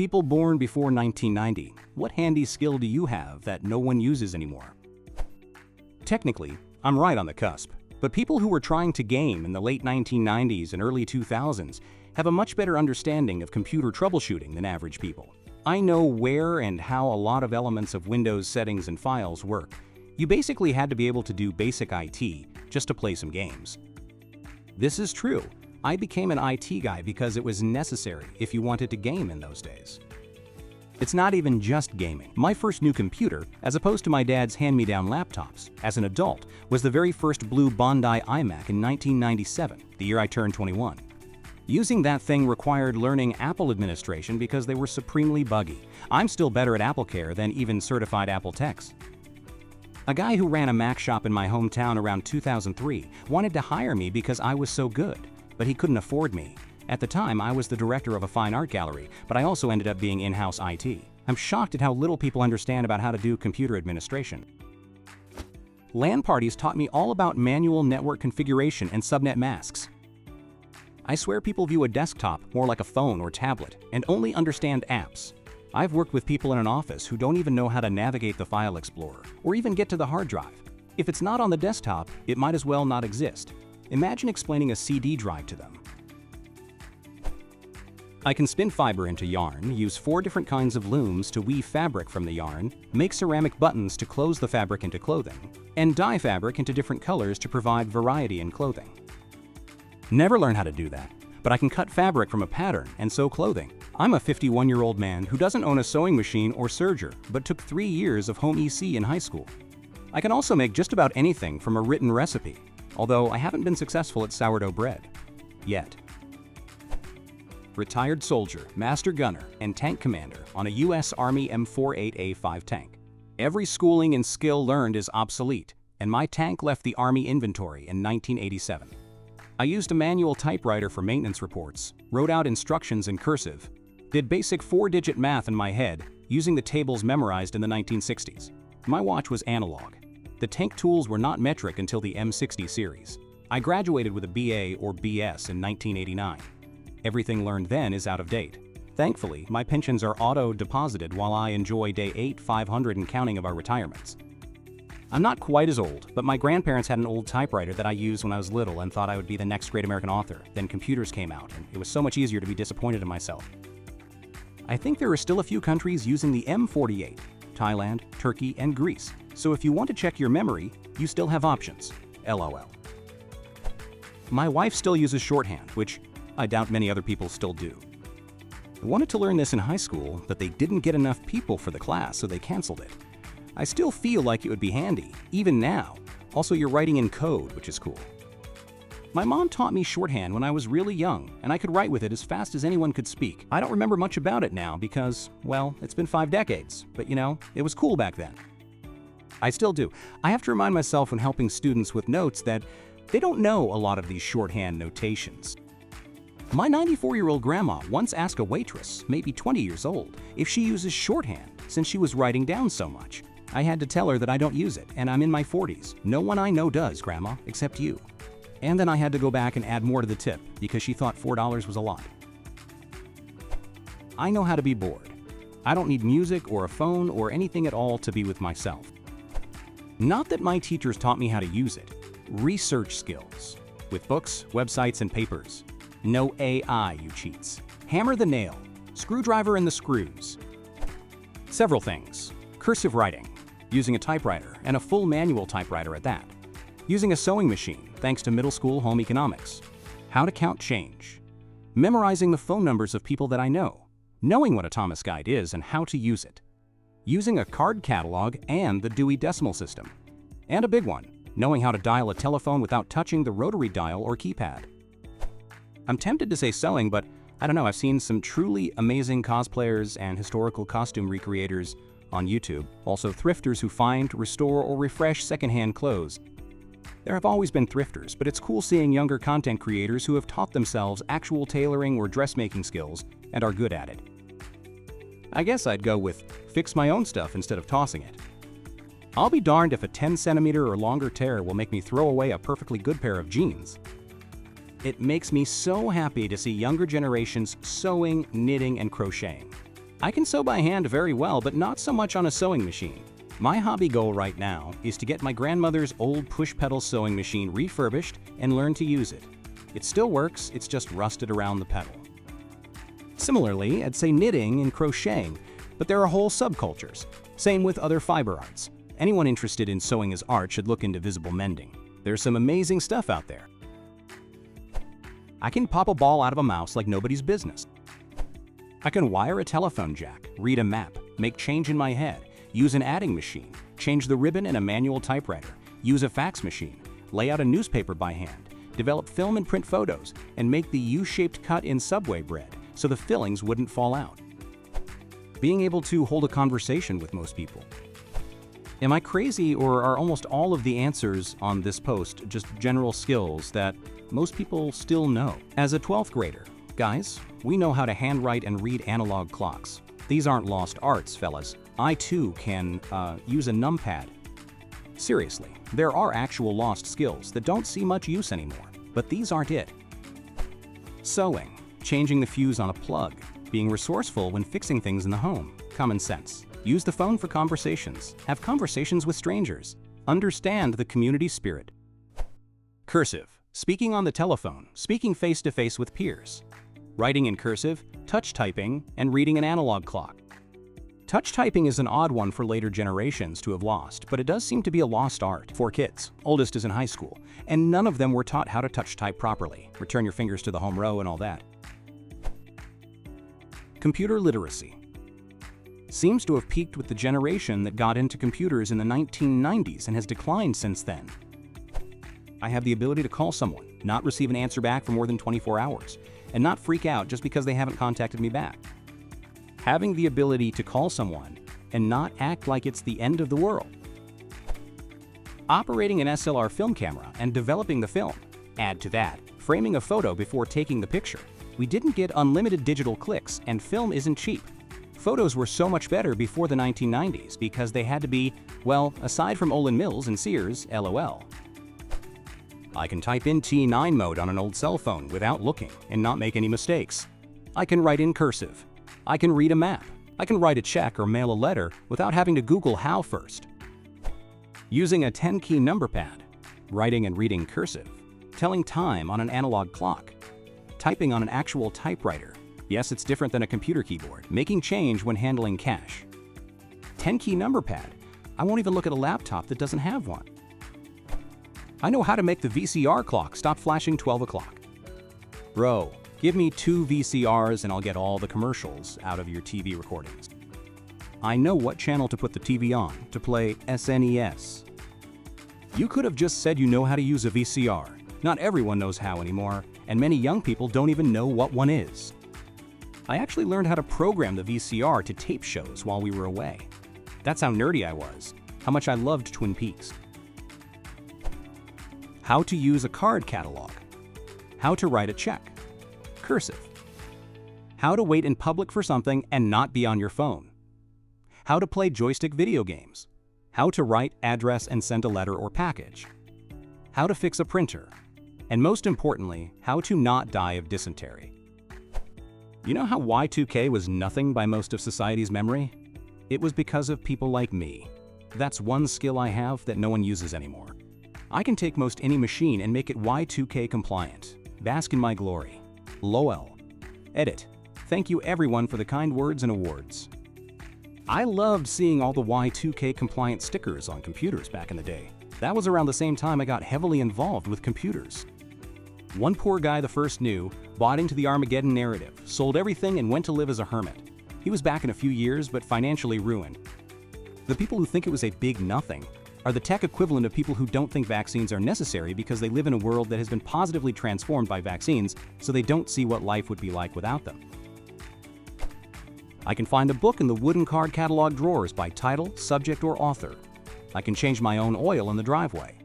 People born before 1990, what handy skill do you have that no one uses anymore? Technically, I'm right on the cusp, but people who were trying to game in the late 1990s and early 2000s have a much better understanding of computer troubleshooting than average people. I know where and how a lot of elements of Windows settings and files work. You basically had to be able to do basic IT just to play some games. This is true. I became an IT guy because it was necessary if you wanted to game in those days. It's not even just gaming. My first new computer, as opposed to my dad's hand-me-down laptops, as an adult, was the very first blue Bondi iMac in 1997, the year I turned 21. Using that thing required learning Apple administration because they were supremely buggy. I'm still better at AppleCare than even certified Apple techs. A guy who ran a Mac shop in my hometown around 2003 wanted to hire me because I was so good, but he couldn't afford me. At the time, I was the director of a fine art gallery, but I also ended up being in-house IT. I'm shocked at how little people understand about how to do computer administration. LAN parties taught me all about manual network configuration and subnet masks. I swear people view a desktop more like a phone or tablet and only understand apps. I've worked with people in an office who don't even know how to navigate the file explorer or even get to the hard drive. If it's not on the desktop, it might as well not exist. Imagine explaining a CD drive to them. I can spin fiber into yarn, use 4 different kinds of looms to weave fabric from the yarn, make ceramic buttons to close the fabric into clothing, and dye fabric into different colors to provide variety in clothing. Never learned how to do that, but I can cut fabric from a pattern and sew clothing. I'm a 51-year-old man who doesn't own a sewing machine or serger, but took 3 years of home EC in high school. I can also make just about anything from a written recipe, although I haven't been successful at sourdough bread. Yet. Retired soldier, master gunner, and tank commander on a U.S. Army M48A5 tank. Every schooling and skill learned is obsolete, and my tank left the Army inventory in 1987. I used a manual typewriter for maintenance reports, wrote out instructions in cursive, did basic 4-digit math in my head using the tables memorized in the 1960s. My watch was analog. The tank tools were not metric until the M60 series. I graduated with a BA or BS in 1989. Everything learned then is out of date. Thankfully, my pensions are auto-deposited while I enjoy day 500 and counting of our retirements. I'm not quite as old, but my grandparents had an old typewriter that I used when I was little and thought I would be the next great American author. Then computers came out, and it was so much easier to be disappointed in myself. I think there are still a few countries using the M48, Thailand, Turkey, and Greece. So if you want to check your memory, you still have options. LOL. My wife still uses shorthand, which I doubt many other people still do. I wanted to learn this in high school, but they didn't get enough people for the class, so they canceled it. I still feel like it would be handy, even now. Also, you're writing in code, which is cool. My mom taught me shorthand when I was really young, and I could write with it as fast as anyone could speak. I don't remember much about it now because, well, it's been 5 decades, but you know, it was cool back then. I still do. I have to remind myself when helping students with notes that they don't know a lot of these shorthand notations. My 94-year-old grandma once asked a waitress, maybe 20 years old, if she uses shorthand since she was writing down so much. I had to tell her that I don't use it, and I'm in my 40s. No one I know does, Grandma, except you. And then I had to go back and add more to the tip because she thought $4 was a lot. I know how to be bored. I don't need music or a phone or anything at all to be with myself. Not that my teachers taught me how to use it. Research skills. With books, websites, and papers. No AI, you cheats. Hammer the nail. Screwdriver and the screws. Several things. Cursive writing. Using a typewriter, and a full manual typewriter at that. Using a sewing machine, thanks to middle school home economics. How to count change. Memorizing the phone numbers of people that I know. Knowing what a Thomas guide is and how to use it. Using a card catalog and the Dewey Decimal System. And a big one, knowing how to dial a telephone without touching the rotary dial or keypad. I'm tempted to say sewing, but I don't know, I've seen some truly amazing cosplayers and historical costume recreators on YouTube, also thrifters who find, restore, or refresh secondhand clothes. There have always been thrifters, but it's cool seeing younger content creators who have taught themselves actual tailoring or dressmaking skills and are good at it. I guess I'd go with fix my own stuff instead of tossing it. I'll be darned if a 10cm or longer tear will make me throw away a perfectly good pair of jeans. It makes me so happy to see younger generations sewing, knitting, and crocheting. I can sew by hand very well, but not so much on a sewing machine. My hobby goal right now is to get my grandmother's old push-pedal sewing machine refurbished and learn to use it. It still works, it's just rusted around the pedal. Similarly, I'd say knitting and crocheting, but there are whole subcultures. Same with other fiber arts. Anyone interested in sewing as art should look into visible mending. There's some amazing stuff out there. I can pop a ball out of a mouse like nobody's business. I can wire a telephone jack, read a map, make change in my head, use an adding machine, change the ribbon in a manual typewriter, use a fax machine, lay out a newspaper by hand, develop film and print photos, and make the U-shaped cut in Subway bread so the fillings wouldn't fall out. Being able to hold a conversation with most people. Am I crazy, or are almost all of the answers on this post just general skills that most people still know? As a 12th grader, guys, we know how to handwrite and read analog clocks. These aren't lost arts, fellas. I too can use a numpad. Seriously, there are actual lost skills that don't see much use anymore, but these aren't it. Sewing, changing the fuse on a plug, being resourceful when fixing things in the home, common sense. Use the phone for conversations, have conversations with strangers, understand the community spirit. Cursive, speaking on the telephone, speaking face-to-face with peers. Writing in cursive, touch typing, and reading an analog clock. Touch typing is an odd one for later generations to have lost, but it does seem to be a lost art. 4 kids, oldest is in high school, and none of them were taught how to touch type properly. Return your fingers to the home row and all that. Computer literacy seems to have peaked with the generation that got into computers in the 1990s and has declined since then. I have the ability to call someone, not receive an answer back for more than 24 hours, and not freak out just because they haven't contacted me back. Having the ability to call someone and not act like it's the end of the world. Operating an SLR film camera and developing the film. Add to that, framing a photo before taking the picture. We didn't get unlimited digital clicks, and film isn't cheap. Photos were so much better before the 1990s because they had to be, well, aside from Olin Mills and Sears, LOL. I can type in T9 mode on an old cell phone without looking and not make any mistakes. I can write in cursive. I can read a map. I can write a check or mail a letter without having to Google how first. Using a 10-key number pad. Writing and reading cursive. Telling time on an analog clock. Typing on an actual typewriter. Yes, it's different than a computer keyboard. Making change when handling cash. 10-key number pad. I won't even look at a laptop that doesn't have one. I know how to make the VCR clock stop flashing 12 o'clock. Bro, give me 2 VCRs and I'll get all the commercials out of your TV recordings. I know what channel to put the TV on to play SNES. You could have just said you know how to use a VCR. Not everyone knows how anymore, and many young people don't even know what one is. I actually learned how to program the VCR to tape shows while we were away. That's how nerdy I was, how much I loved Twin Peaks. How to use a card catalog. How to write a check. Cursive. How to wait in public for something and not be on your phone. How to play joystick video games. How to write, address, and send a letter or package. How to fix a printer. And most importantly, how to not die of dysentery. You know how Y2K was nothing by most of society's memory? It was because of people like me. That's one skill I have that no one uses anymore. I can take most any machine and make it Y2K compliant. Bask in my glory. LOL. Edit. Thank you everyone for the kind words and awards. I loved seeing all the Y2K compliant stickers on computers back in the day. That was around the same time I got heavily involved with computers. One poor guy the first knew bought into the Armageddon narrative, sold everything and went to live as a hermit. He was back in a few years but financially ruined. The people who think it was a big nothing are the tech equivalent of people who don't think vaccines are necessary because they live in a world that has been positively transformed by vaccines, so they don't see what life would be like without them. I can find a book in the wooden card catalog drawers by title, subject, or author. I can change my own oil in the driveway.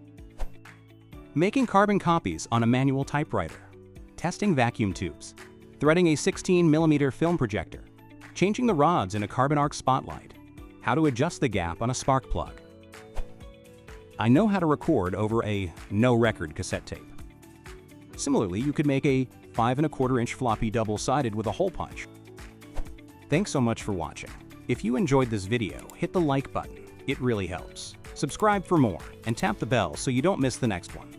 Making carbon copies on a manual typewriter. Testing vacuum tubes. Threading a 16mm film projector. Changing the rods in a carbon arc spotlight. How to adjust the gap on a spark plug. I know how to record over a no-record cassette tape. Similarly, you could make a 5¼ inch floppy double-sided with a hole punch. Thanks so much for watching. If you enjoyed this video, hit the like button. It really helps. Subscribe for more and tap the bell so you don't miss the next one.